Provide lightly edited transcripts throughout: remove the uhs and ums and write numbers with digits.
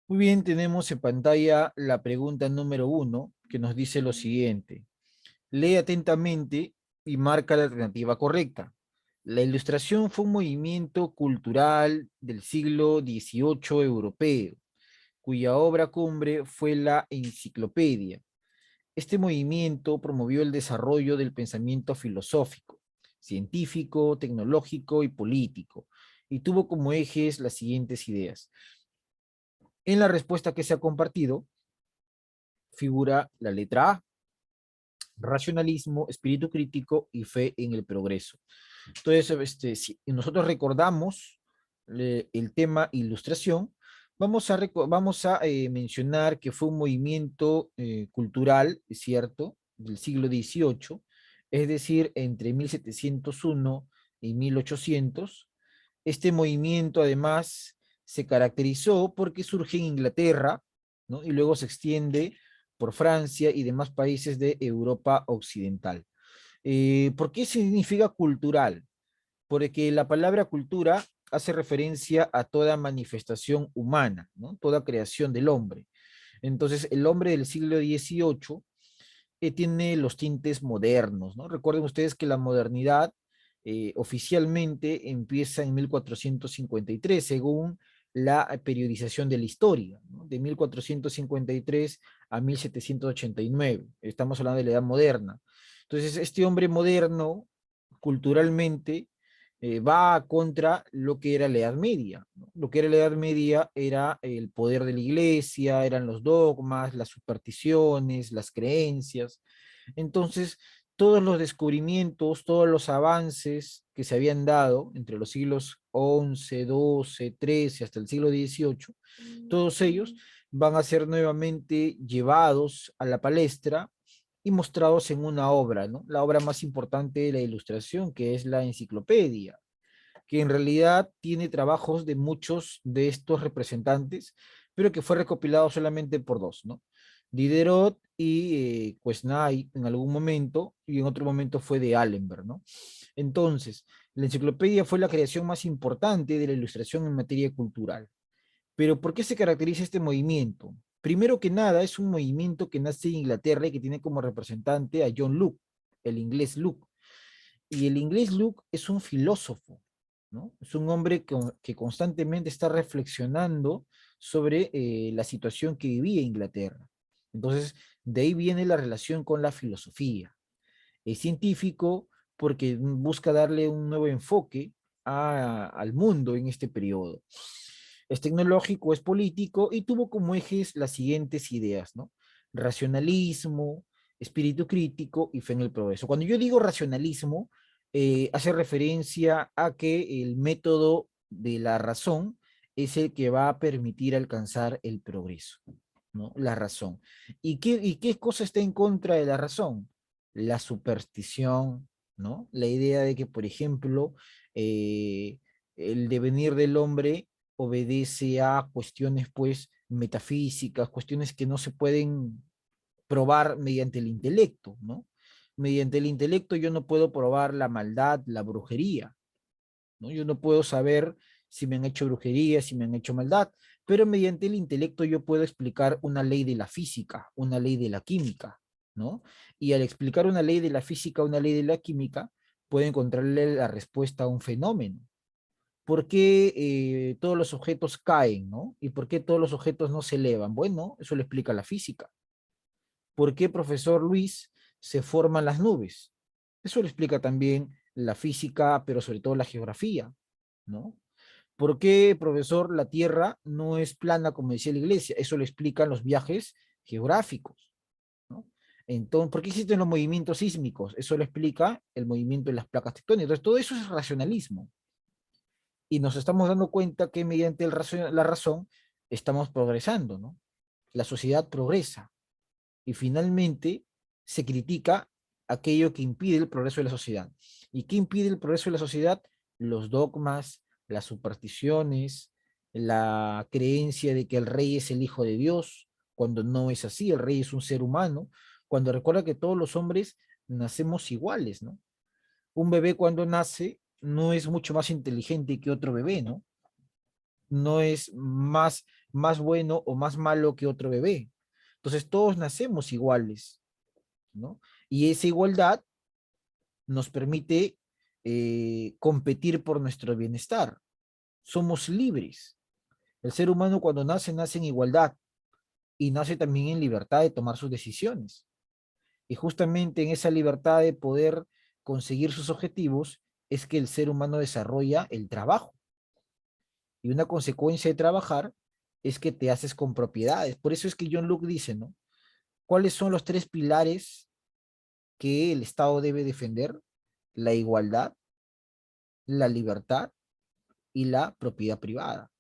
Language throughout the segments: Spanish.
Muy bien, tenemos en pantalla la pregunta número uno que nos dice lo siguiente. Lee atentamente y marca la alternativa correcta. La Ilustración fue un movimiento cultural del siglo XVIII europeo, cuya obra cumbre fue la Enciclopedia. Este movimiento promovió el desarrollo del pensamiento filosófico, científico, tecnológico y político, y tuvo como ejes las siguientes ideas. En la respuesta que se ha compartido, figura la letra A, racionalismo, espíritu crítico y fe en el progreso. Entonces, si nosotros recordamos el tema ilustración, vamos a mencionar que fue un movimiento cultural, es cierto, del siglo XVIII, es decir, entre 1701 y 1800. Este movimiento, además, se caracterizó porque surge en Inglaterra, ¿no? Y luego se extiende por Francia y demás países de Europa Occidental. ¿Por qué significa cultural? Porque la palabra cultura hace referencia a toda manifestación humana, ¿no? Toda creación del hombre. Entonces, el hombre del siglo XVIII tiene los tintes modernos, ¿no? Recuerden ustedes que la modernidad oficialmente empieza en 1453, según la periodización de la historia, ¿no? De 1453 a 1789. Estamos hablando de la edad moderna. Entonces, este hombre moderno, culturalmente, va contra lo que era la Edad Media, ¿no? Lo que era la Edad Media era el poder de la iglesia, eran los dogmas, las supersticiones, las creencias. Entonces, todos los descubrimientos, todos los avances que se habían dado entre los siglos XI, XII, XIII hasta el siglo XVIII, todos ellos van a ser nuevamente llevados a la palestra y mostrados en una obra, ¿no? La obra más importante de la Ilustración, que es la Enciclopedia, que en realidad tiene trabajos de muchos de estos representantes, pero que fue recopilado solamente por dos, ¿no? Diderot y Quesnay en algún momento, y en otro momento fue de Allenberg, ¿no? Entonces, la enciclopedia fue la creación más importante de la Ilustración en materia cultural. Pero ¿por qué se caracteriza este movimiento? Primero que nada, es un movimiento que nace en Inglaterra y que tiene como representante a John Locke, el inglés Locke. Y el inglés Locke es un filósofo, ¿no? Es un hombre que constantemente está reflexionando sobre la situación que vivía Inglaterra. Entonces, de ahí viene la relación con la filosofía. Es científico porque busca darle un nuevo enfoque al mundo en este periodo. Es tecnológico, es político y tuvo como ejes las siguientes ideas, ¿no? Racionalismo, espíritu crítico y fe en el progreso. Cuando yo digo racionalismo, hace referencia a que el método de la razón es el que va a permitir alcanzar el progreso, ¿no? La razón. ¿Y qué cosa está en contra de la razón? La superstición, ¿no? La idea de que, por ejemplo, el devenir del hombre obedece a cuestiones, pues, metafísicas, cuestiones que no se pueden probar mediante el intelecto, ¿no? Mediante el intelecto yo no puedo probar la maldad, la brujería, ¿no? Yo no puedo saber si me han hecho brujería, si me han hecho maldad, pero mediante el intelecto yo puedo explicar una ley de la física, una ley de la química, ¿no? Y al explicar una ley de la física, una ley de la química, puedo encontrarle la respuesta a un fenómeno. ¿Por qué todos los objetos caen, ¿no? ¿Y por qué todos los objetos no se elevan? Bueno, eso lo explica la física. ¿Por qué, profesor Luis, se forman las nubes? Eso lo explica también la física, pero sobre todo la geografía, ¿no? ¿Por qué, profesor, la Tierra no es plana como decía la iglesia? Eso lo explican los viajes geográficos, ¿no? Entonces, ¿por qué existen los movimientos sísmicos? Eso lo explica el movimiento de las placas tectónicas. Entonces, todo eso es racionalismo. Y nos estamos dando cuenta que mediante la razón estamos progresando, ¿no? La sociedad progresa y finalmente se critica aquello que impide el progreso de la sociedad. ¿Y qué impide el progreso de la sociedad? Los dogmas, las supersticiones, la creencia de que el rey es el hijo de Dios, cuando no es así, el rey es un ser humano, cuando recuerda que todos los hombres nacemos iguales, ¿no? Un bebé cuando nace no es mucho más inteligente que otro bebé, ¿no? no es más bueno o más malo que otro bebé. Entonces todos nacemos iguales, ¿no? Y esa igualdad nos permite competir por nuestro bienestar. Somos libres. El ser humano cuando nace, nace en igualdad y nace también en libertad de tomar sus decisiones. Y justamente en esa libertad de poder conseguir sus objetivos es que el ser humano desarrolla el trabajo. Y una consecuencia de trabajar es que te haces con propiedades. Por eso es que John Locke dice, ¿no? ¿Cuáles son los tres pilares que el Estado debe defender? La igualdad, la libertad y la propiedad privada.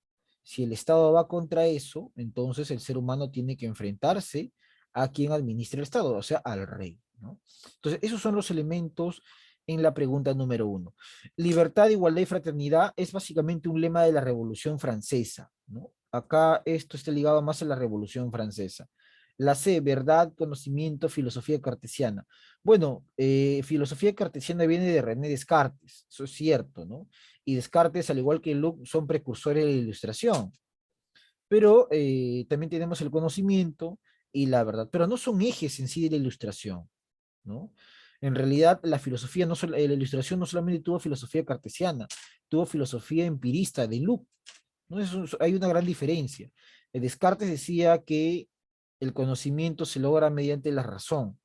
Si el Estado va contra eso, entonces el ser humano tiene que enfrentarse a quien administra el Estado, o sea, al rey, ¿no? Entonces, esos son los elementos en la pregunta número 1. Libertad, igualdad y fraternidad es básicamente un lema de la Revolución Francesa, ¿no? Acá esto está ligado más a la Revolución Francesa. La C, verdad, conocimiento, filosofía cartesiana. Bueno, filosofía cartesiana viene de René Descartes, eso es cierto, ¿no? Y Descartes, al igual que Locke, son precursores de la ilustración. Pero también tenemos el conocimiento y la verdad, pero no son ejes en sí de la ilustración, ¿no? En realidad, la filosofía, la ilustración no solamente tuvo filosofía cartesiana, tuvo filosofía empirista de Locke, ¿no? Hay una gran diferencia. Descartes decía que el conocimiento se logra mediante la razón,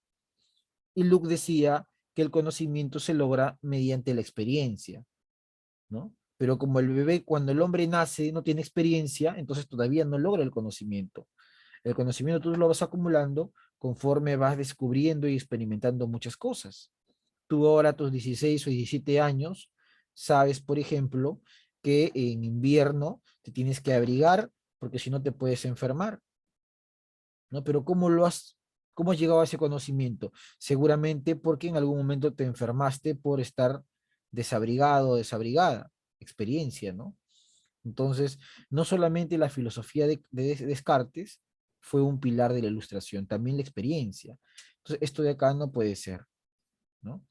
y Locke decía que el conocimiento se logra mediante la experiencia, ¿no? Pero como el bebé, cuando el hombre nace, no tiene experiencia, entonces todavía no logra el conocimiento. El conocimiento tú lo vas acumulando conforme vas descubriendo y experimentando muchas cosas. Tú ahora a tus 16 o 17 años sabes, por ejemplo, que en invierno te tienes que abrigar porque si no te puedes enfermar, ¿no? Pero cómo has llegado a ese conocimiento? Seguramente porque en algún momento te enfermaste por estar desabrigado o desabrigada, experiencia, ¿no? Entonces, no solamente la filosofía de Descartes fue un pilar de la ilustración, también la experiencia. Entonces, esto de acá no puede ser, ¿no?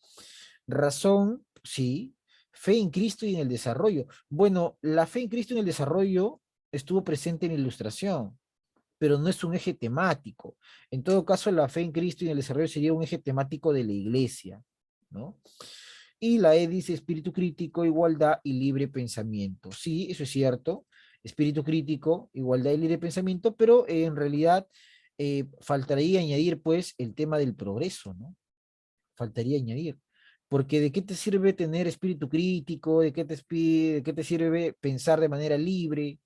Razón, sí. Fe en Cristo y en el desarrollo. Bueno, la fe en Cristo y en el desarrollo estuvo presente en la ilustración, pero no es un eje temático. En todo caso, la fe en Cristo y en el desarrollo sería un eje temático de la iglesia, ¿no? Y la E dice espíritu crítico, igualdad y libre pensamiento. Sí, eso es cierto. Espíritu crítico, igualdad y libre pensamiento, pero en realidad faltaría añadir pues el tema del progreso, ¿no? Faltaría añadir. Porque ¿de qué te sirve tener espíritu crítico? ¿De qué te sirve pensar de manera libre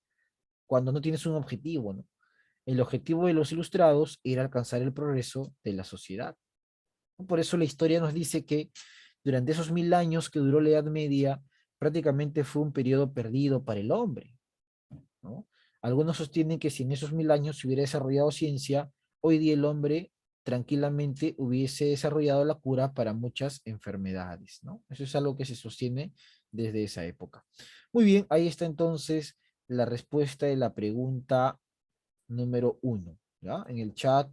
cuando no tienes un objetivo, ¿no? El objetivo de los ilustrados era alcanzar el progreso de la sociedad. Por eso la historia nos dice que durante esos 1000 años que duró la Edad Media, prácticamente fue un periodo perdido para el hombre, ¿no? Algunos sostienen que si en esos 1000 años se hubiera desarrollado ciencia, hoy día el hombre tranquilamente hubiese desarrollado la cura para muchas enfermedades, ¿no? Eso es algo que se sostiene desde esa época. Muy bien, ahí está entonces la respuesta de la pregunta número 1, ¿ya? En el chat.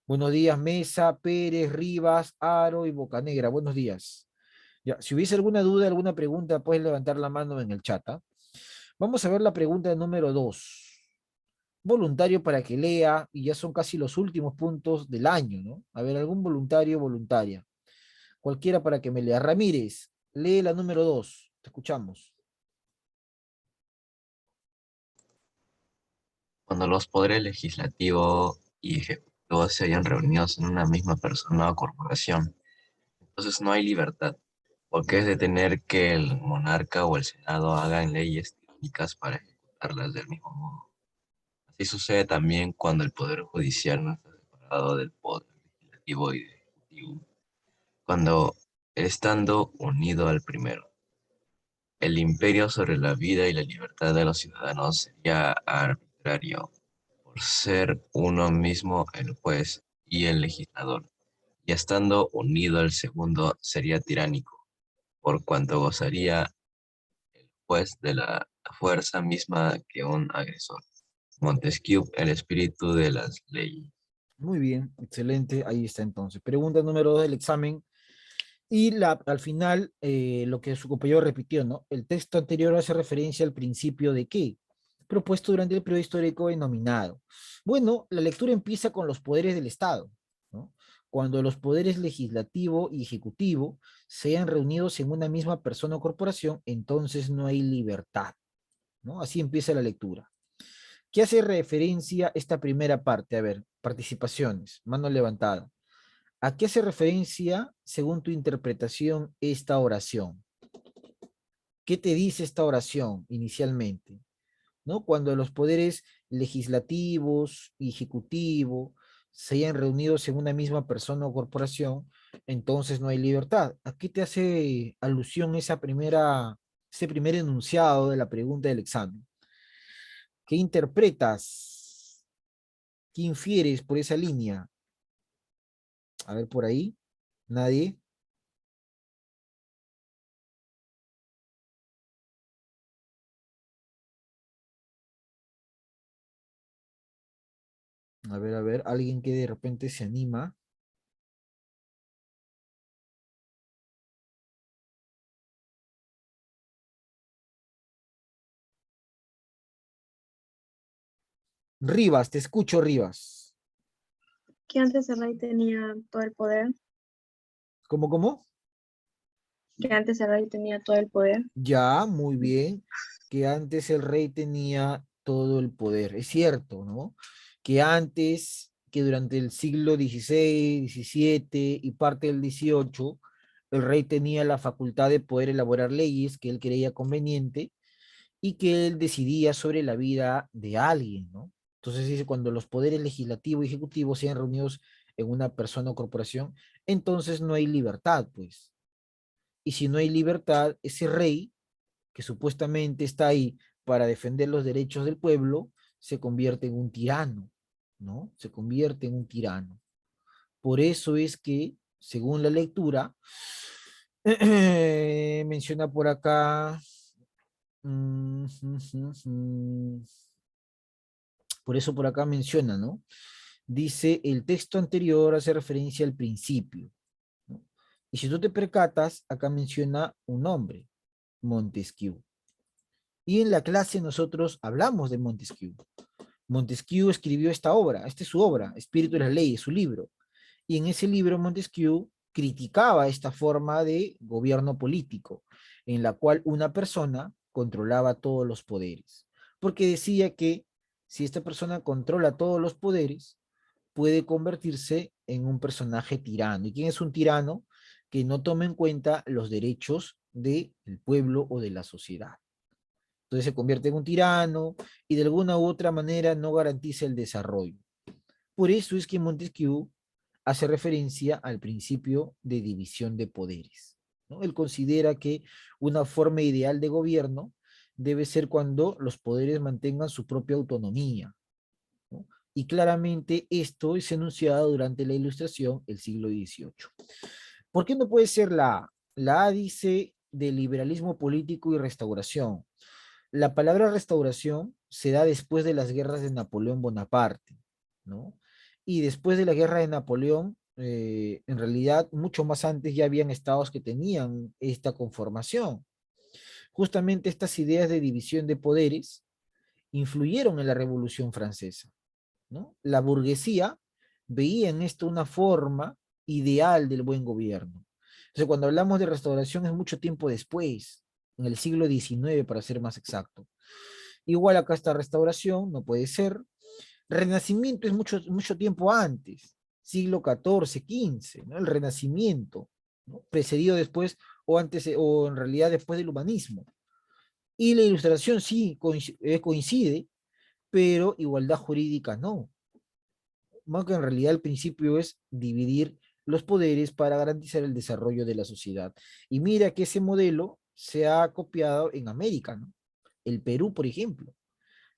Buenos días, Mesa, Pérez, Rivas, Aro y Bocanegra. Buenos días. Ya, si hubiese alguna duda, alguna pregunta, puedes levantar la mano en el chat, ¿ah? Vamos a ver la pregunta número 2. Voluntario para que lea, y ya son casi los últimos puntos del año, ¿no? A ver, algún voluntario, voluntaria. Cualquiera para que me lea. Ramírez, lee la número 2. Te escuchamos. Cuando los poderes legislativo y ejecutivo se hayan reunidos en una misma persona o corporación, entonces no hay libertad, porque es de tener que el monarca o el senado hagan leyes tiránicas para ejecutarlas del mismo modo. Así sucede también cuando el poder judicial no está separado del poder legislativo y ejecutivo, cuando estando unido al primero, el imperio sobre la vida y la libertad de los ciudadanos sería arbitrario por ser uno mismo el juez y el legislador, y estando unido al segundo sería tiránico, por cuanto gozaría el juez de la fuerza misma que un agresor. Montesquieu, el espíritu de las leyes. Muy bien, excelente. Ahí está entonces. Pregunta número 2 del examen. Y al final, lo que su compañero repitió, ¿no? El texto anterior hace referencia al principio de qué? propuesto durante el periodo histórico denominado. Bueno, la lectura empieza con los poderes del Estado, ¿no? Cuando los poderes legislativo y ejecutivo sean reunidos en una misma persona o corporación, entonces no hay libertad, ¿no? Así empieza la lectura. ¿Qué hace referencia esta primera parte? A ver, participaciones, mano levantada. ¿A qué hace referencia, según tu interpretación, esta oración? ¿Qué te dice esta oración inicialmente? ¿No? Cuando los poderes legislativos y ejecutivo se hayan reunidos en una misma persona o corporación, entonces no hay libertad. ¿A qué te hace alusión ese primer enunciado de la pregunta del examen? ¿Qué interpretas? ¿Qué infieres por esa línea? A ver, por ahí. ¿Nadie? A ver, alguien que de repente se anima. Rivas, te escucho, Rivas. Que antes el rey tenía todo el poder, ¿Cómo, cómo? que antes el rey tenía todo el poder. Ya, muy bien, que antes el rey tenía todo el poder. Es cierto, ¿no? Que antes, que durante el siglo XVI, XVII y parte del XVIII, el rey tenía la facultad de poder elaborar leyes que él creía conveniente y que él decidía sobre la vida de alguien, ¿no? Entonces dice, cuando los poderes legislativo y ejecutivo sean reunidos en una persona o corporación, entonces no hay libertad, pues. Y si no hay libertad, ese rey que supuestamente está ahí para defender los derechos del pueblo, se convierte en un tirano, ¿no? Se convierte en un tirano. Por eso es que, según la lectura, menciona por acá, por eso por acá menciona, ¿no? Dice, el texto anterior hace referencia al principio, ¿no? Y si tú te percatas, acá menciona un nombre, Montesquieu. Y en la clase nosotros hablamos de Montesquieu. Montesquieu escribió esta es su obra, Espíritu de las Leyes, su libro. Y en ese libro Montesquieu criticaba esta forma de gobierno político, en la cual una persona controlaba todos los poderes. Porque decía que si esta persona controla todos los poderes, puede convertirse en un personaje tirano. ¿Y quién es un tirano? Que no toma en cuenta los derechos del pueblo o de la sociedad. Entonces se convierte en un tirano y de alguna u otra manera no garantiza el desarrollo. Por eso es que Montesquieu hace referencia al principio de división de poderes, ¿no? Él considera que una forma ideal de gobierno debe ser cuando los poderes mantengan su propia autonomía, ¿no? Y claramente esto es enunciado durante la Ilustración, el siglo XVIII. ¿Por qué no puede ser la A? La A dice de liberalismo político y restauración. La palabra restauración se da después de las guerras de Napoleón Bonaparte, ¿no? Y después de la guerra de Napoleón, en realidad, mucho más antes ya habían estados que tenían esta conformación. Justamente estas ideas de división de poderes influyeron en la Revolución Francesa, ¿no? La burguesía veía en esto una forma ideal del buen gobierno. Entonces, cuando hablamos de restauración es mucho tiempo después, en el siglo XIX para ser más exacto. Igual acá está restauración, no puede ser. Renacimiento es mucho tiempo antes, siglo XIV, XV, ¿no? El Renacimiento, ¿no? Precedido después o antes, o en realidad después del humanismo. Y la ilustración sí coincide, pero igualdad jurídica no. Más que en realidad el principio es dividir los poderes para garantizar el desarrollo de la sociedad. Y mira que ese modelo se ha copiado en América, ¿no? El Perú, por ejemplo.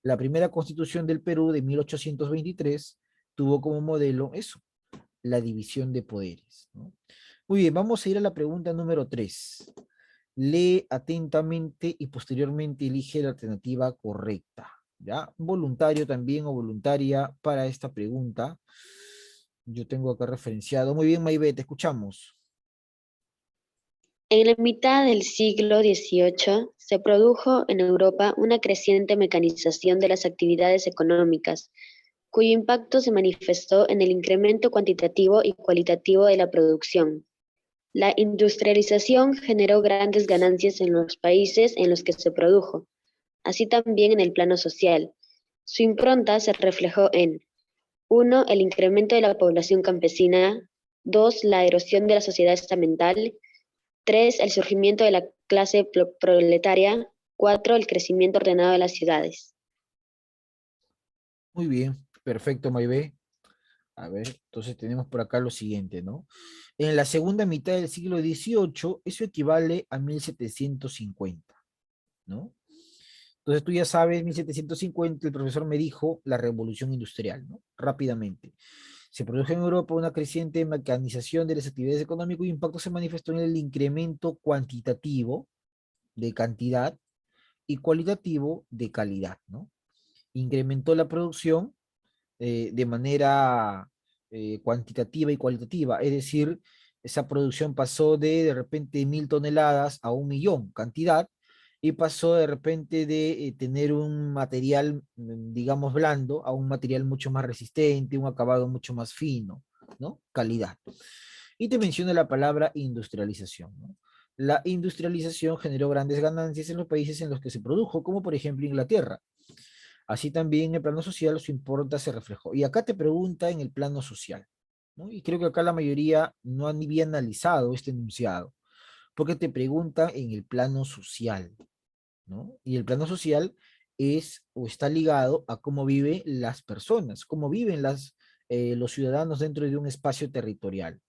La primera constitución del Perú de 1823 tuvo como modelo eso, la división de poderes, ¿no? Muy bien, vamos a ir a la pregunta número 3. Lee atentamente y posteriormente elige la alternativa correcta. ¿Ya? Voluntario también o voluntaria para esta pregunta. Yo tengo acá referenciado. Muy bien, Maybe, te escuchamos. En la mitad del siglo XVIII se produjo en Europa una creciente mecanización de las actividades económicas, cuyo impacto se manifestó en el incremento cuantitativo y cualitativo de la producción. La industrialización generó grandes ganancias en los países en los que se produjo, así también en el plano social. Su impronta se reflejó en 1. El incremento de la población campesina. 2. La erosión de la sociedad estamental. 3. El surgimiento de la clase proletaria. 4. El crecimiento ordenado de las ciudades. Muy bien, perfecto, Maybe. A ver, entonces tenemos por acá lo siguiente, ¿no? En la segunda mitad del siglo XVIII, eso equivale a 1750, ¿no? Entonces tú ya sabes, 1750, el profesor me dijo la revolución industrial, ¿no? Rápidamente. Se produjo en Europa una creciente mecanización de las actividades económicas y impacto se manifestó en el incremento cuantitativo de cantidad y cualitativo de calidad, ¿no? Incrementó la producción de manera cuantitativa y cualitativa, es decir, esa producción pasó de repente 1.000 toneladas a 1.000.000 cantidad, y pasó de repente de tener un material, digamos, blando a un material mucho más resistente, un acabado mucho más fino, ¿no? Calidad. Y te menciono la palabra industrialización, ¿no? La industrialización generó grandes ganancias en los países en los que se produjo, como por ejemplo Inglaterra. Así también en el plano social su importa se reflejó. Y acá te pregunta en el plano social, ¿no? Y creo que acá la mayoría no han ni bien analizado este enunciado, porque te pregunta en el plano social, ¿no? Y el plano social es o está ligado a cómo viven las personas, cómo viven los ciudadanos dentro de un espacio territorial.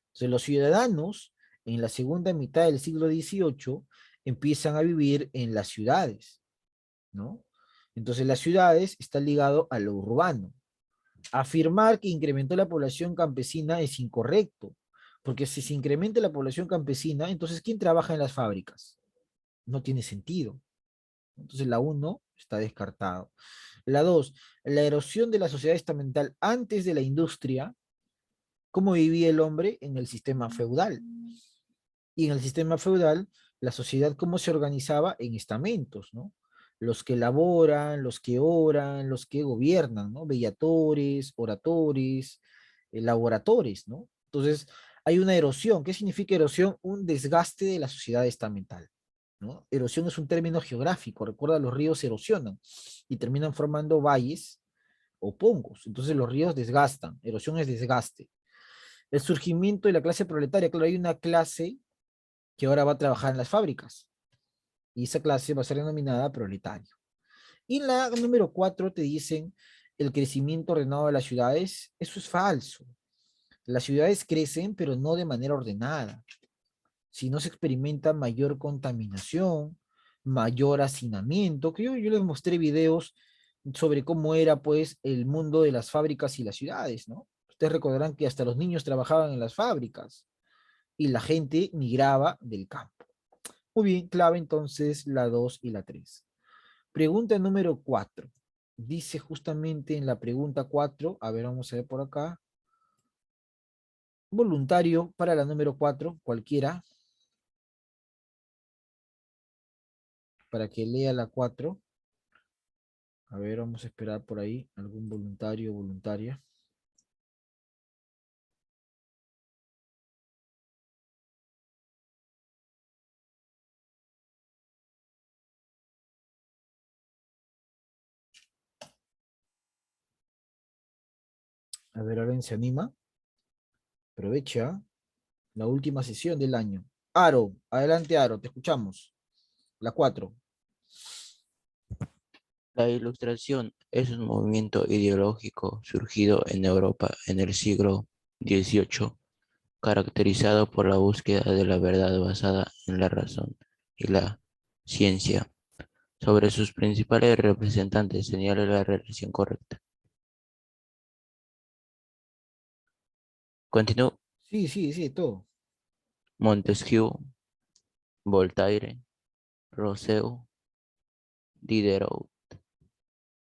Entonces, los ciudadanos en la segunda mitad del siglo XVIII empiezan a vivir en las ciudades, ¿no? Entonces, las ciudades están ligado a lo urbano. Afirmar que incrementó la población campesina es incorrecto, porque si se incrementa la población campesina, entonces ¿quién trabaja en las fábricas? No tiene sentido. Entonces, la uno está descartado. La 2, la erosión de la sociedad estamental antes de la industria. ¿Cómo vivía el hombre? En el sistema feudal. Y en el sistema feudal, la sociedad, ¿cómo se organizaba? En estamentos, ¿no? Los que laboran, los que oran, los que gobiernan, ¿no? Bellatores, oratores, laboratores, ¿no? Entonces, hay una erosión. ¿Qué significa erosión? Un desgaste de la sociedad estamental, ¿no? Erosión es un término geográfico. Recuerda, los ríos erosionan y terminan formando valles o pongos. Entonces, los ríos desgastan. Erosión es desgaste. El surgimiento de la clase proletaria. Claro, hay una clase que ahora va a trabajar en las fábricas. Y esa clase va a ser denominada proletario. Y en la número 4 te dicen el crecimiento ordenado de las ciudades. Eso es falso. Las ciudades crecen, pero no de manera ordenada. Si no se experimenta mayor contaminación, mayor hacinamiento, que yo les mostré videos sobre cómo era pues el mundo de las fábricas y las ciudades, ¿no? Ustedes recordarán que hasta los niños trabajaban en las fábricas y la gente migraba del campo. Muy bien, clave entonces la 2 y la 3. Pregunta número 4. Dice justamente en la pregunta 4, a ver, vamos a ver por acá. Voluntario para la número 4, cualquiera, para que lea la 4. A ver, vamos a esperar por ahí algún voluntario o voluntaria. A ver, alguien se anima. Aprovecha la última sesión del año. Aro, adelante Aro, te escuchamos. La 4. La Ilustración es un movimiento ideológico surgido en Europa en el siglo XVIII, caracterizado por la búsqueda de la verdad basada en la razón y la ciencia. Sobre sus principales representantes señala la relación correcta. Continúo. Sí, sí, sí, todo. Montesquieu, Voltaire, Rousseau, Diderot,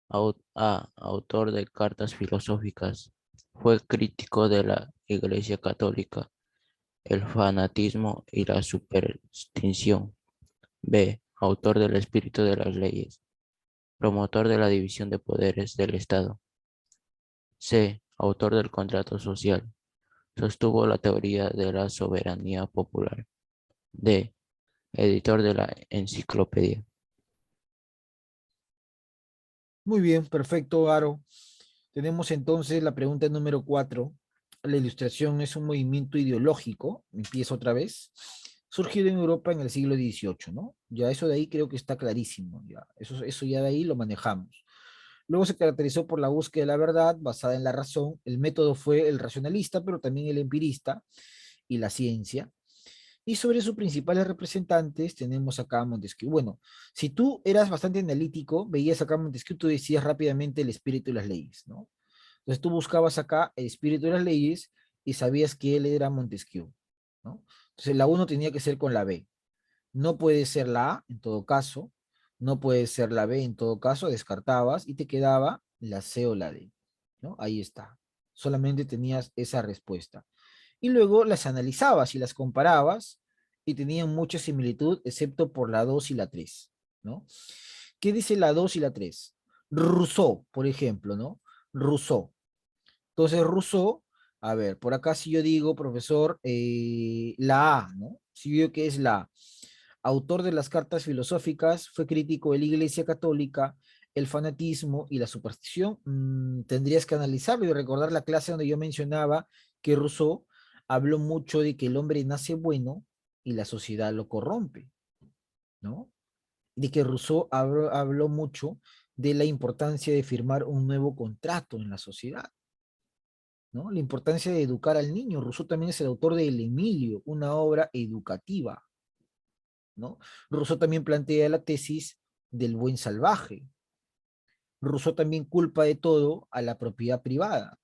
autor de cartas filosóficas, fue crítico de la Iglesia Católica el fanatismo y la superstición. B. Autor del espíritu de las leyes, promotor de la división de poderes del Estado. C. Autor del contrato social, sostuvo la teoría de la soberanía popular. D. Editor de la enciclopedia. Muy bien, perfecto, Aro. Tenemos entonces la pregunta número 4. La ilustración es un movimiento ideológico, empiezo otra vez, surgido en Europa en el siglo XVIII, ¿no? Ya eso de ahí creo que está clarísimo, ya. Eso ya de ahí lo manejamos. Luego se caracterizó por la búsqueda de la verdad basada en la razón. El método fue el racionalista, pero también el empirista y la ciencia. Y sobre sus principales representantes tenemos acá a Montesquieu. Bueno, si tú eras bastante analítico, veías acá a Montesquieu, tú decías rápidamente el espíritu y las leyes, ¿no? Entonces tú buscabas acá el espíritu y las leyes y sabías que él era Montesquieu, ¿no? Entonces la uno tenía que ser con la B. No puede ser la A en todo caso, no puede ser la B en todo caso, descartabas y te quedaba la C o la D, ¿no? Ahí está. Solamente tenías esa respuesta. Y luego las analizabas y las comparabas y tenían mucha similitud, excepto por la 2 y la 3, ¿no? ¿Qué dice la 2 y la 3? Rousseau, por ejemplo, ¿no? Rousseau. Entonces, Rousseau, a ver, por acá si yo digo, profesor, la A, ¿no? Si yo digo que es la A, autor de las cartas filosóficas, fue crítico de la Iglesia Católica, el fanatismo y la superstición. Tendrías que analizarlo y recordar la clase donde yo mencionaba que Rousseau habló mucho de que el hombre nace bueno y la sociedad lo corrompe, ¿no? De que Rousseau habló mucho de la importancia de firmar un nuevo contrato en la sociedad, ¿no? La importancia de educar al niño. Rousseau también es el autor de El Emilio, una obra educativa, ¿no? Rousseau también plantea la tesis del buen salvaje. Rousseau también culpa de todo a la propiedad privada.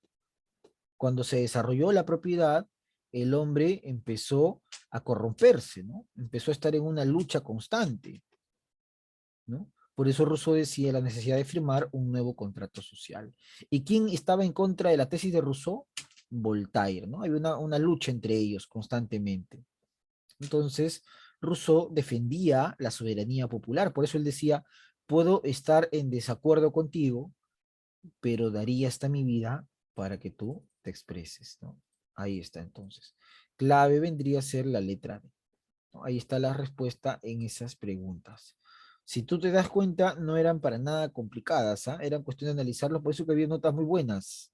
Cuando se desarrolló la propiedad, el hombre empezó a corromperse, ¿no? Empezó a estar en una lucha constante, ¿no? Por eso Rousseau decía la necesidad de firmar un nuevo contrato social. ¿Y quién estaba en contra de la tesis de Rousseau? Voltaire, ¿no? Hay una lucha entre ellos constantemente. Entonces, Rousseau defendía la soberanía popular, por eso él decía, puedo estar en desacuerdo contigo, pero daría hasta mi vida para que tú te expreses, ¿no? Ahí está entonces. Clave vendría a ser la letra D, ¿no? Ahí está la respuesta en esas preguntas. Si tú te das cuenta, no eran para nada complicadas, ¿ah? Eran cuestión de analizarlo, por eso que había notas muy buenas,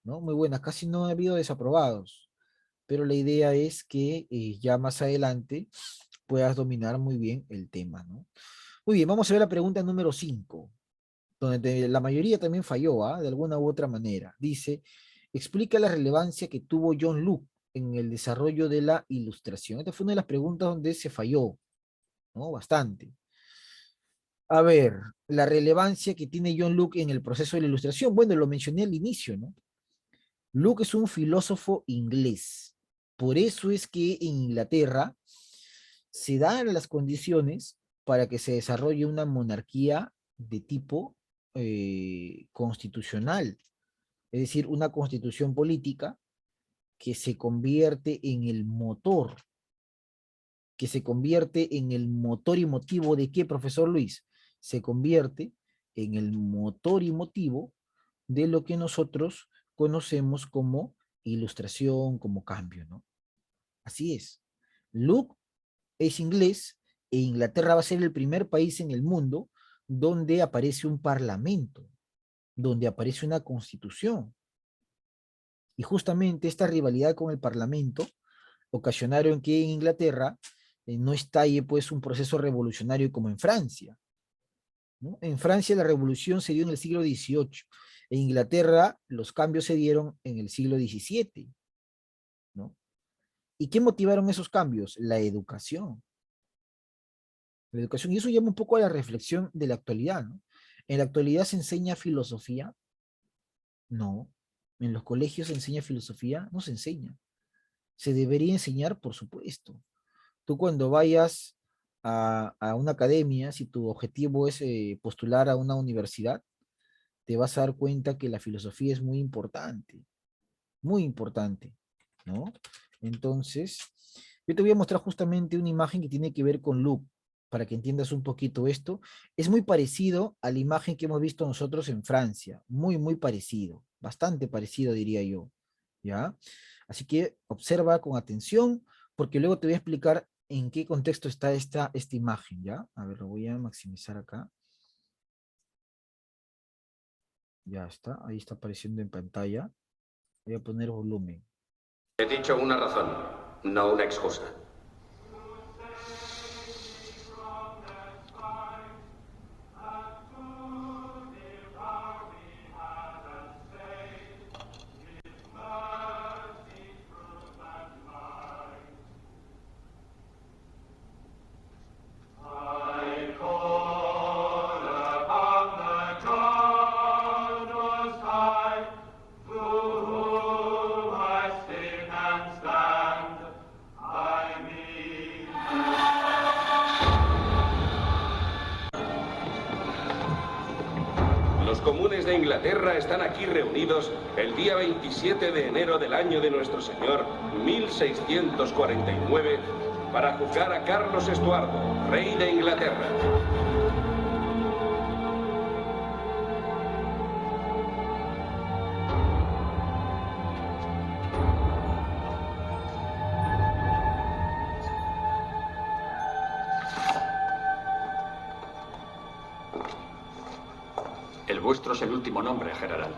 ¿no? Muy buenas, casi no ha habido desaprobados, pero la idea es que ya más adelante puedas dominar muy bien el tema, ¿no? Muy bien, vamos a ver la pregunta número 5, donde la mayoría también falló, ¿ah? De alguna u otra manera. Dice, explica la relevancia que tuvo John Locke en el desarrollo de la ilustración. Esta fue una de las preguntas donde se falló, ¿no? Bastante. A ver, la relevancia que tiene John Locke en el proceso de la ilustración. Bueno, lo mencioné al inicio, ¿no? Locke es un filósofo inglés. Por eso es que en Inglaterra se dan las condiciones para que se desarrolle una monarquía de tipo constitucional, es decir, una constitución política que se convierte en el motor, que se convierte en el motor y motivo de qué, profesor Luis, se convierte en el motor y motivo de lo que nosotros conocemos como ilustración, como cambio, ¿no? Así es. Luke es inglés e Inglaterra va a ser el primer país en el mundo donde aparece un parlamento, donde aparece una constitución. Y justamente esta rivalidad con el parlamento ocasionaron que en Inglaterra no estalle pues un proceso revolucionario como en Francia, ¿no? En Francia la revolución se dio en el siglo XVIII, en Inglaterra los cambios se dieron en el siglo XVII, ¿no? ¿Y qué motivaron esos cambios? La educación. La educación, y eso llama un poco a la reflexión de la actualidad, ¿no? ¿En la actualidad se enseña filosofía? No. ¿En los colegios se enseña filosofía? No se enseña. ¿Se debería enseñar? Por supuesto. Tú cuando vayas a una academia, si tu objetivo es postular a una universidad, te vas a dar cuenta que la filosofía es muy importante, ¿no? Entonces, yo te voy a mostrar justamente una imagen que tiene que ver con loop, para que entiendas un poquito esto. Es muy parecido a la imagen que hemos visto nosotros en Francia, muy, muy parecido, bastante parecido diría yo, ¿ya? Así que observa con atención, porque luego te voy a explicar en qué contexto está esta imagen, ¿ya? A ver, lo voy a maximizar acá. Ya está, ahí está apareciendo en pantalla. Voy a poner volumen. He dicho una razón, no una excusa. Los comunes de Inglaterra están aquí reunidos el día 27 de enero del año de nuestro Señor, 1649, para juzgar a Carlos Estuardo, rey de Inglaterra. El vuestro es el último nombre, general.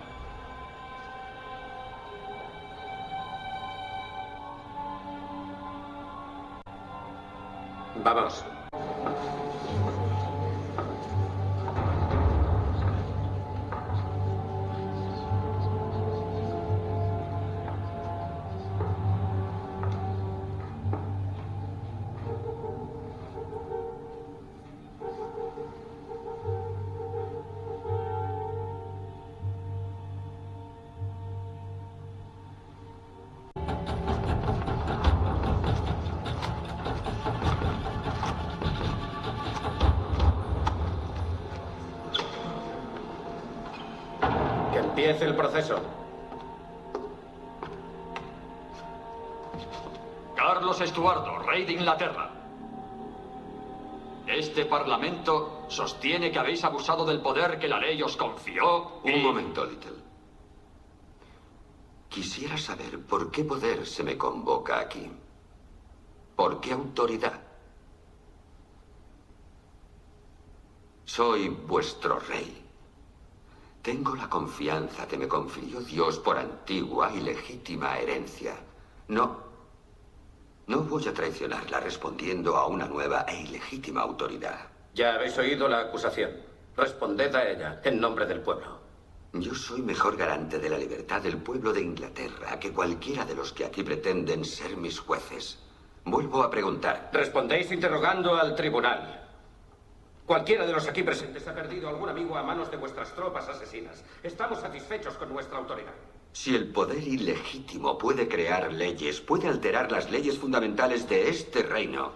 Vamos. Que empiece el proceso. Carlos Estuardo, rey de Inglaterra. Este parlamento sostiene que habéis abusado del poder que la ley os confió y... Un momento, Little. Quisiera saber por qué poder se me convoca aquí. ¿Por qué autoridad? Soy vuestro rey. Tengo la confianza que me confirió Dios por antigua y legítima herencia. No voy a traicionarla respondiendo a una nueva e ilegítima autoridad. Ya habéis oído la acusación. Responded a ella, en nombre del pueblo. Yo soy mejor garante de la libertad del pueblo de Inglaterra que cualquiera de los que aquí pretenden ser mis jueces. Vuelvo a preguntar. Respondéis interrogando al tribunal. Cualquiera de los aquí presentes ha perdido algún amigo a manos de vuestras tropas asesinas. Estamos satisfechos con nuestra autoridad. Si el poder ilegítimo puede crear leyes, puede alterar las leyes fundamentales de este reino.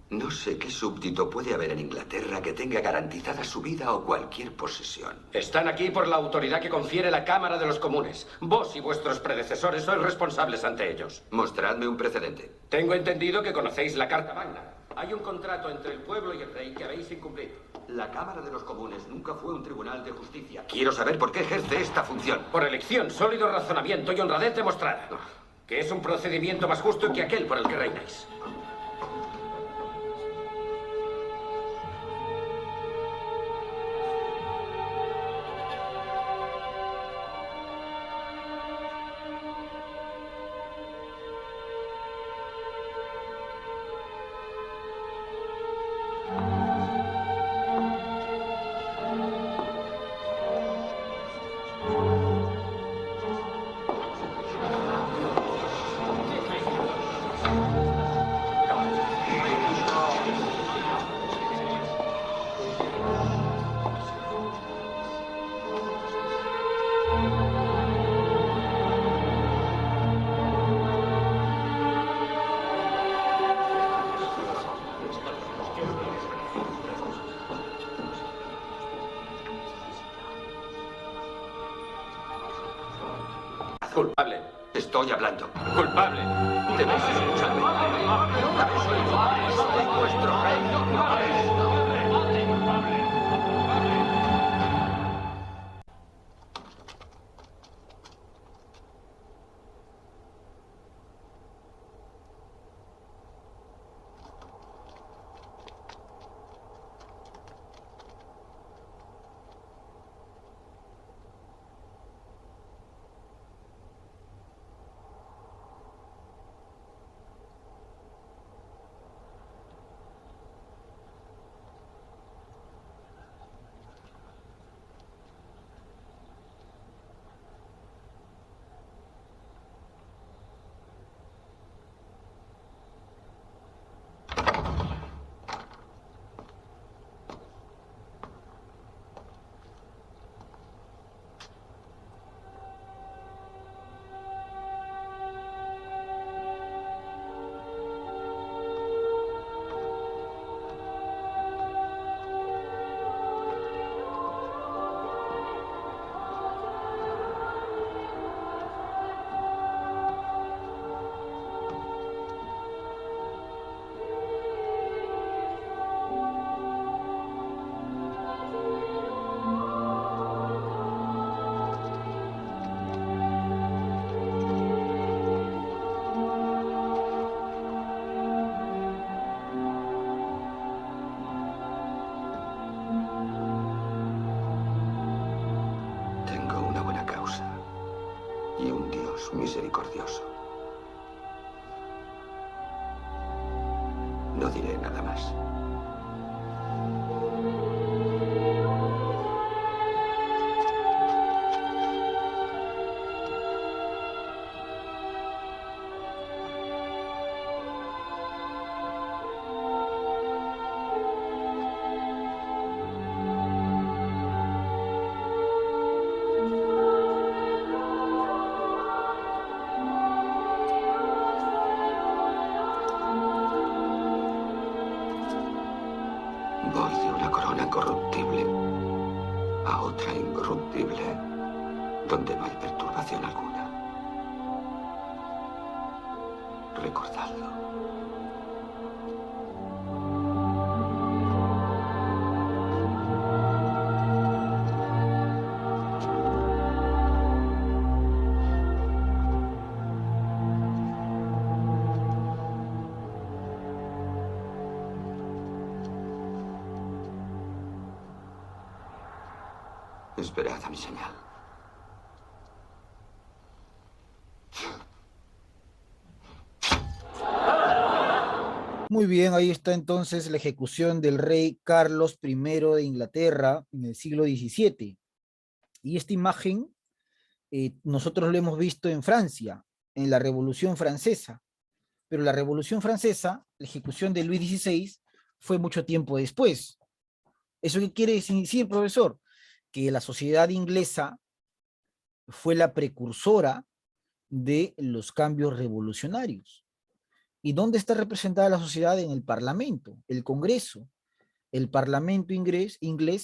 No sé qué súbdito puede haber en Inglaterra que tenga garantizada su vida o cualquier posesión. Están aquí por la autoridad que confiere la Cámara de los Comunes. Vos y vuestros predecesores sois responsables ante ellos. Mostradme un precedente. Tengo entendido que conocéis la Carta Magna. Hay un contrato entre el pueblo y el rey que habéis incumplido. La Cámara de los Comunes nunca fue un tribunal de justicia. Quiero saber por qué ejerce esta función. Por elección, sólido razonamiento y honradez demostrada. Que es un procedimiento más justo que aquel por el que reináis. Culpable. Estoy hablando. Culpable. Debéis escucharme. No habéis oído antes de vuestro rey. Tengo una buena causa y un Dios misericordioso. No diré nada más. Voy de una corona corruptible a otra incorruptible, donde no hay perturbación alguna. Recordadlo. Esperad a mi señal. Muy bien, ahí está entonces la ejecución del rey Carlos I de Inglaterra en el siglo XVII. Y esta imagen nosotros lo hemos visto en Francia, en la Revolución Francesa. Pero la Revolución Francesa, la ejecución de Luis XVI, fue mucho tiempo después. ¿Eso qué quiere decir, profesor? Que la sociedad inglesa fue la precursora de los cambios revolucionarios. ¿Y dónde está representada la sociedad? En el Parlamento, el Congreso. El Parlamento inglés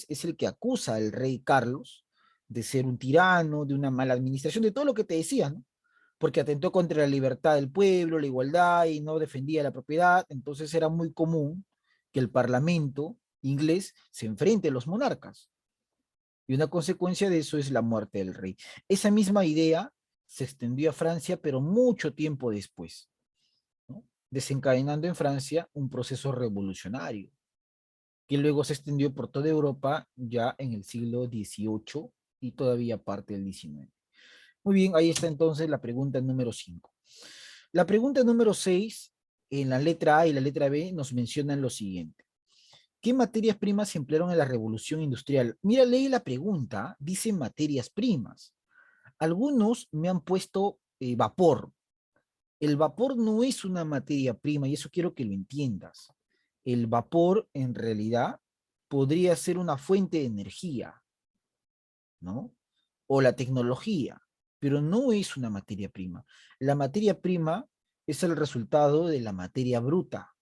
es el que acusa al rey Carlos de ser un tirano, de una mala administración, de todo lo que te decía, ¿no? Porque atentó contra la libertad del pueblo, la igualdad y no defendía la propiedad. Entonces era muy común que el Parlamento inglés se enfrente a los monarcas. Y una consecuencia de eso es la muerte del rey. Esa misma idea se extendió a Francia, pero mucho tiempo después, ¿no? Desencadenando en Francia un proceso revolucionario, que luego se extendió por toda Europa ya en el siglo XVIII y todavía parte del XIX. Muy bien, ahí está entonces la pregunta número 5. La pregunta número 6, en la letra A y la letra B, nos mencionan lo siguiente. ¿Qué materias primas se emplearon en la revolución industrial? Mira, leí la pregunta, dice materias primas. Algunos me han puesto vapor. El vapor no es una materia prima y eso quiero que lo entiendas. El vapor en realidad podría ser una fuente de energía, ¿no? O la tecnología, pero no es una materia prima. La materia prima es el resultado de la materia bruta.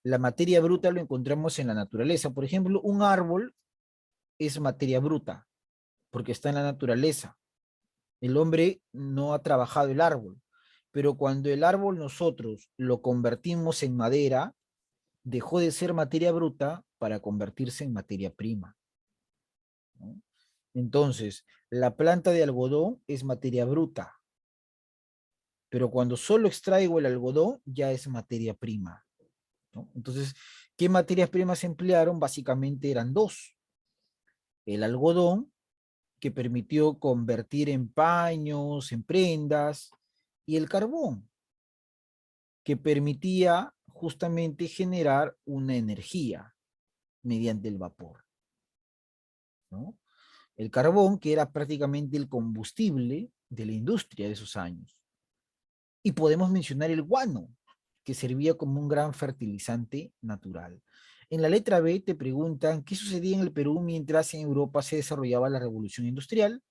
La materia bruta lo encontramos en la naturaleza. Por ejemplo, un árbol es materia bruta, porque está en la naturaleza. El hombre no ha trabajado el árbol, pero cuando el árbol nosotros lo convertimos en madera, dejó de ser materia bruta para convertirse en materia prima, ¿no? Entonces, la planta de algodón es materia bruta, pero cuando solo extraigo el algodón ya es materia prima, ¿no? Entonces, ¿qué materias primas se emplearon? Básicamente eran dos: el algodón, que permitió convertir en paños, en prendas, y el carbón, que permitía justamente generar una energía mediante el vapor, ¿no? El carbón, que era prácticamente el combustible de la industria de esos años. Y podemos mencionar el guano, que servía como un gran fertilizante natural. En la letra B te preguntan qué sucedía en el Perú mientras en Europa se desarrollaba la revolución industrial.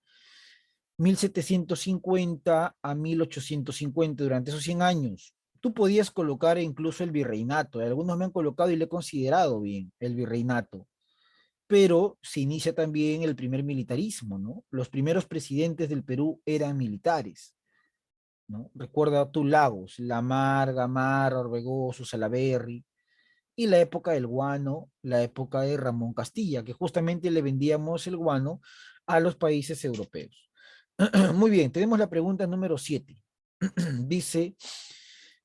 1750 a 1850, durante esos 100 años. Tú podías colocar incluso el virreinato. Algunos me han colocado y le he considerado bien el virreinato. Pero se inicia también el primer militarismo, ¿no? Los primeros presidentes del Perú eran militares, ¿no? Recuerda tú Lagos, Lamar, Gamarra, Orbegoso, Salaberry, y la época del guano, la época de Ramón Castilla, que justamente le vendíamos el guano a los países europeos. Muy bien, tenemos la pregunta número 7. Dice,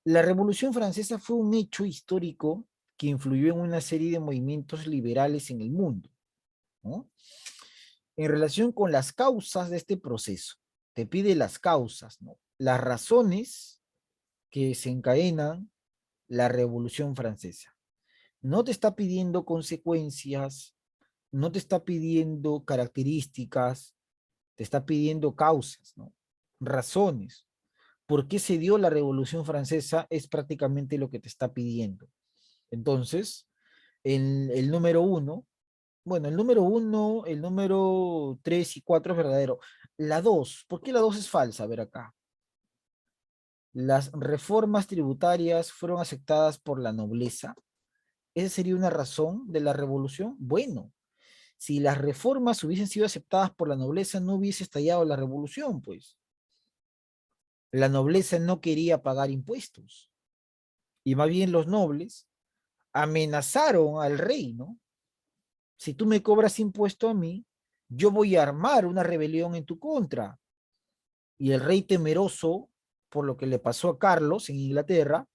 la Revolución Francesa fue un hecho histórico que influyó en una serie de movimientos liberales en el mundo, ¿no? En relación con las causas de este proceso, te pide las causas, ¿no? Las razones que desencadenan la Revolución Francesa. No te está pidiendo consecuencias, no te está pidiendo características, te está pidiendo causas, ¿no? Razones. ¿Por qué se dio la Revolución Francesa? Es prácticamente lo que te está pidiendo. Entonces, el número uno, bueno, el número uno, el número 3 y 4 es verdadero. La 2, ¿por qué la 2 es falsa? A ver acá. Las reformas tributarias fueron aceptadas por la nobleza. ¿Esa sería una razón de la revolución? Bueno, si las reformas hubiesen sido aceptadas por la nobleza, no hubiese estallado la revolución, pues. La nobleza no quería pagar impuestos. Y más bien los nobles amenazaron al rey, ¿no? Si tú me cobras impuesto a mí, yo voy a armar una rebelión en tu contra. Y el rey, temeroso por lo que le pasó a Carlos en Inglaterra,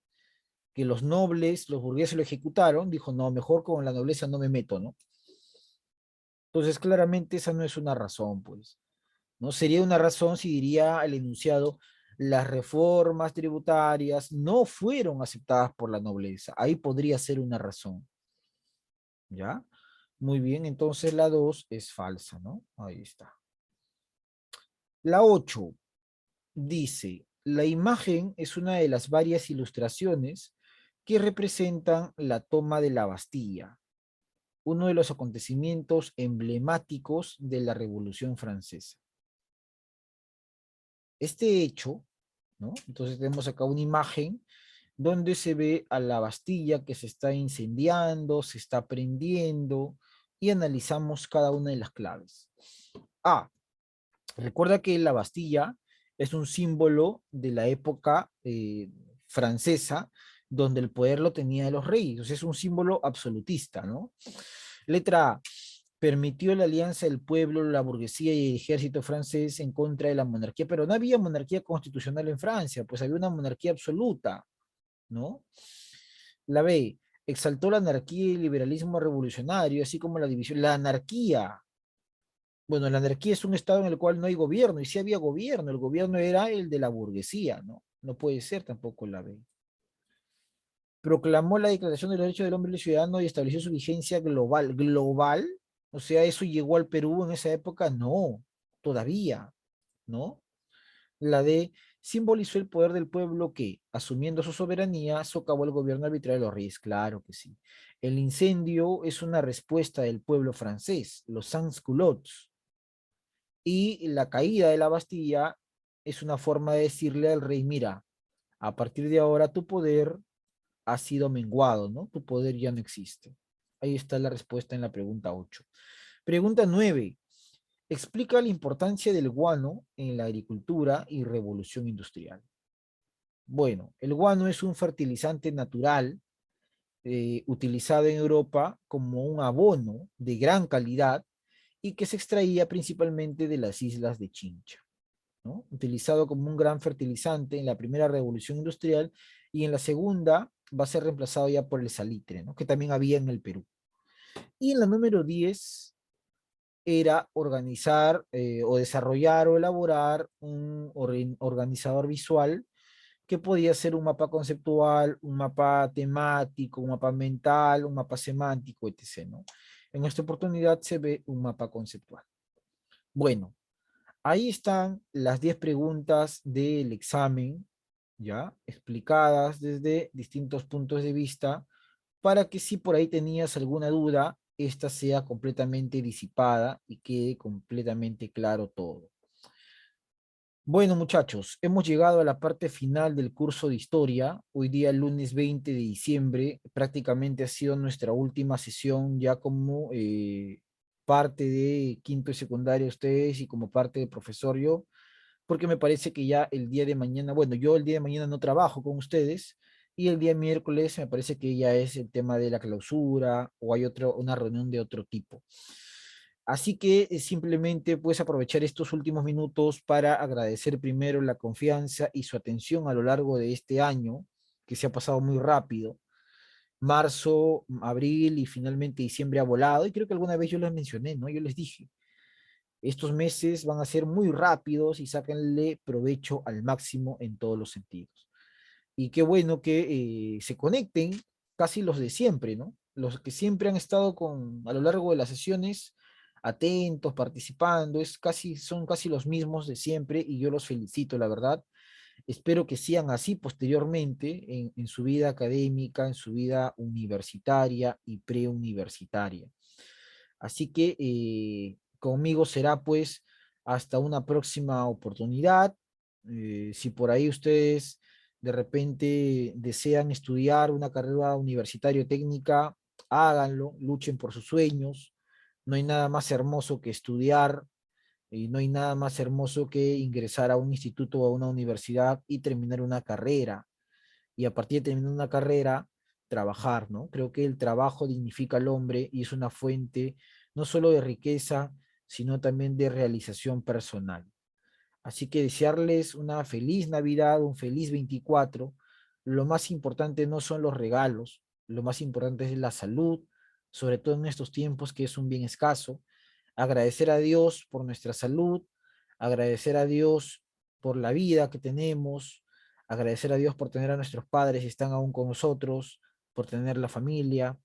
que los nobles, los burgueses lo ejecutaron, dijo, no, mejor con la nobleza no me meto, ¿no? Entonces, claramente esa no es una razón, pues. ¿No? Sería una razón si diría el enunciado, las reformas tributarias no fueron aceptadas por la nobleza. Ahí podría ser una razón. ¿Ya? Muy bien, entonces la 2 es falsa, ¿no? Ahí está. La 8 dice, la imagen es una de las varias ilustraciones que representan la toma de la Bastilla, uno de los acontecimientos emblemáticos de la Revolución Francesa. Este hecho, ¿no? Entonces tenemos acá una imagen donde se ve a la Bastilla que se está incendiando, se está prendiendo, y analizamos cada una de las claves. A, recuerda que la Bastilla es un símbolo de la época francesa, donde el poder lo tenía los reyes, entonces es un símbolo absolutista, ¿no? Letra A, permitió la alianza del pueblo, la burguesía y el ejército francés en contra de la monarquía, pero no había monarquía constitucional en Francia, pues había una monarquía absoluta, ¿no? La B, exaltó la anarquía y el liberalismo revolucionario, así como la división, la anarquía. Bueno, la anarquía es un estado en el cual no hay gobierno, y si había gobierno, el gobierno era el de la burguesía, ¿no? No puede ser tampoco la B. Proclamó la Declaración de los Derechos del Hombre y del Ciudadano y estableció su vigencia global. ¿Global? O sea, ¿eso llegó al Perú en esa época? No, todavía, ¿no? La D, simbolizó el poder del pueblo que, asumiendo su soberanía, socavó el gobierno arbitrario de los reyes. Claro que sí. El incendio es una respuesta del pueblo francés, los sans-culottes. Y la caída de la Bastilla es una forma de decirle al rey, mira, a partir de ahora tu poder ha sido menguado, ¿no? Tu poder ya no existe. Ahí está la respuesta en la pregunta 8. Pregunta 9. Explica la importancia del guano en la agricultura y revolución industrial. Bueno, el guano es un fertilizante natural utilizado en Europa como un abono de gran calidad y que se extraía principalmente de las islas de Chincha, ¿no? Utilizado como un gran fertilizante en la primera revolución industrial y en la segunda va a ser reemplazado ya por el salitre, ¿no? Que también había en el Perú. Y en la número 10 era organizar o desarrollar o elaborar un organizador visual que podía ser un mapa conceptual, un mapa temático, un mapa mental, un mapa semántico, etc., ¿no? En esta oportunidad se ve un mapa conceptual. Bueno, ahí están las 10 preguntas del examen, ya, explicadas desde distintos puntos de vista, para que si por ahí tenías alguna duda, esta sea completamente disipada y quede completamente claro todo. Bueno, muchachos, hemos llegado a la parte final del curso de historia. Hoy día, lunes 20 de diciembre, prácticamente ha sido nuestra última sesión ya como parte de quinto y secundaria ustedes y como parte del profesor yo, porque me parece que ya el día de mañana, bueno, yo el día de mañana no trabajo con ustedes y el día miércoles me parece que ya es el tema de la clausura o hay una reunión de otro tipo. Así que simplemente puedes aprovechar estos últimos minutos para agradecer primero la confianza y su atención a lo largo de este año, que se ha pasado muy rápido. Marzo, abril y finalmente diciembre ha volado, y creo que alguna vez yo les mencioné, ¿no? Yo les dije, estos meses van a ser muy rápidos y sáquenle provecho al máximo en todos los sentidos. Y qué bueno que se conecten casi los de siempre, ¿no? Los que siempre han estado a lo largo de las sesiones atentos, participando, son casi los mismos de siempre y yo los felicito, la verdad. Espero que sean así posteriormente en su vida académica, en su vida universitaria y preuniversitaria. Así que conmigo será pues hasta una próxima oportunidad. Si por ahí ustedes de repente desean estudiar una carrera universitaria o técnica, háganlo, luchen por sus sueños. No hay nada más hermoso que estudiar y no hay nada más hermoso que ingresar a un instituto o a una universidad y terminar una carrera. Y a partir de terminar una carrera, trabajar, ¿no? Creo que el trabajo dignifica al hombre y es una fuente no solo de riqueza, sino también de realización personal. Así que desearles una feliz Navidad, un feliz 24. Lo más importante no son los regalos, lo más importante es la salud, sobre todo en estos tiempos que es un bien escaso. Agradecer a Dios por nuestra salud, agradecer a Dios por la vida que tenemos, agradecer a Dios por tener a nuestros padres que están aún con nosotros, por tener la familia.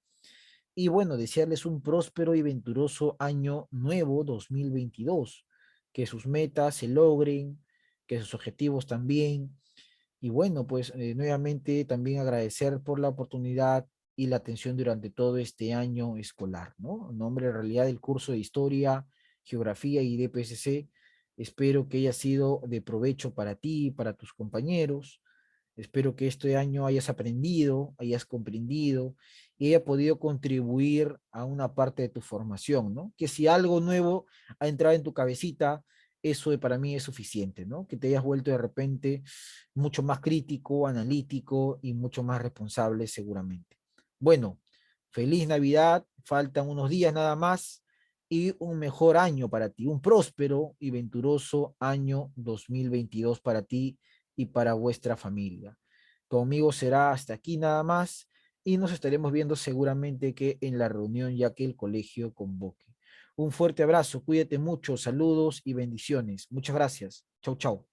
Y bueno, desearles un próspero y venturoso año nuevo 2022, que sus metas se logren, que sus objetivos también. Y bueno, pues nuevamente también agradecer por la oportunidad y la atención durante todo este año escolar, ¿no? En nombre en realidad del curso de Historia, Geografía y DPSC, espero que haya sido de provecho para ti y para tus compañeros. Espero que este año hayas aprendido, hayas comprendido y haya podido contribuir a una parte de tu formación, ¿no? Que si algo nuevo ha entrado en tu cabecita, eso para mí es suficiente, ¿no? Que te hayas vuelto de repente mucho más crítico, analítico y mucho más responsable seguramente. Bueno, feliz Navidad, faltan unos días nada más y un mejor año para ti, un próspero y venturoso año 2022 para ti y para vuestra familia. Conmigo será hasta aquí nada más y nos estaremos viendo seguramente que en la reunión ya que el colegio convoque. Un fuerte abrazo, cuídate mucho, saludos y bendiciones. Muchas gracias. Chau, chau.